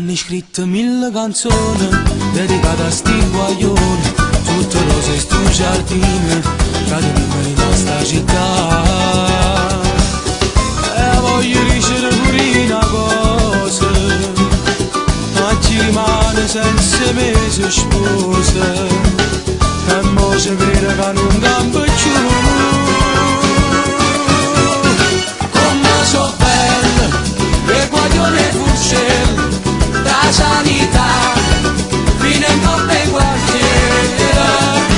hanno scritto 1000 canzoni dedicate a sti guaglioni, tutte rose in sto giardino, cadono in nostra città. E voglio dicere pure una cosa, ma ci rimane senza me se sposa, e mo ci crede che non cambia più. Come so bella, e guaglione fuscello, da sanità, fino in notte in quartiere,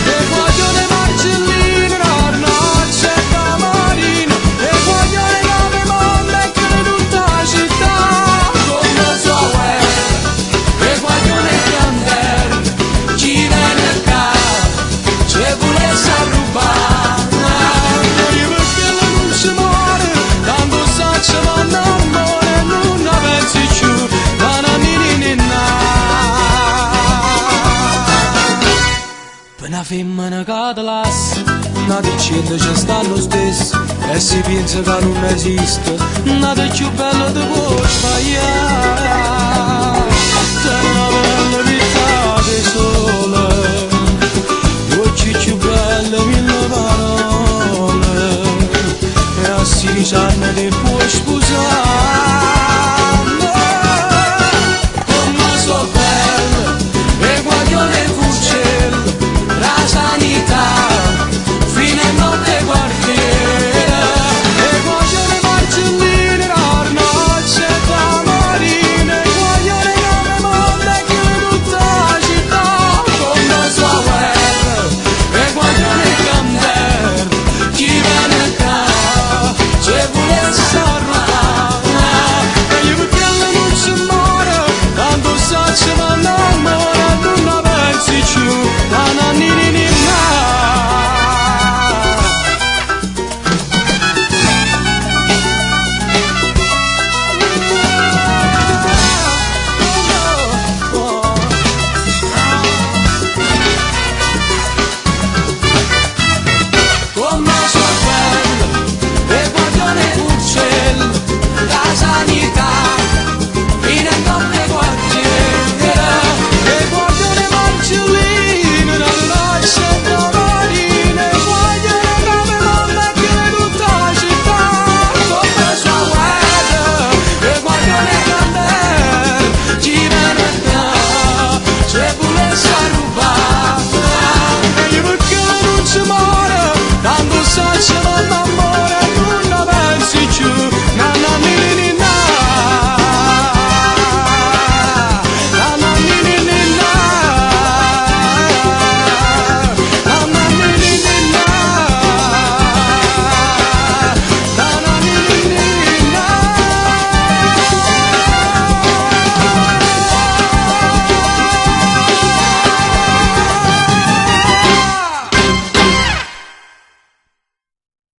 e guaglione marcellino, noce da marino, e guaglione come mondo e che tutta la città. Come so bella, e guaglione piantello, ci viene qua, se volesse rubare, perché non si muore, tanto sa ci vanno amore, non la pensi più, ma non per una femmina che ti lascia, una dicendo ci sta lo stesso, e si pensa che non esiste, nata più bella ti può sbagliare, c'è una bella vita di sole, occhi più belle 1000 parole, e a 16 anni ti puoi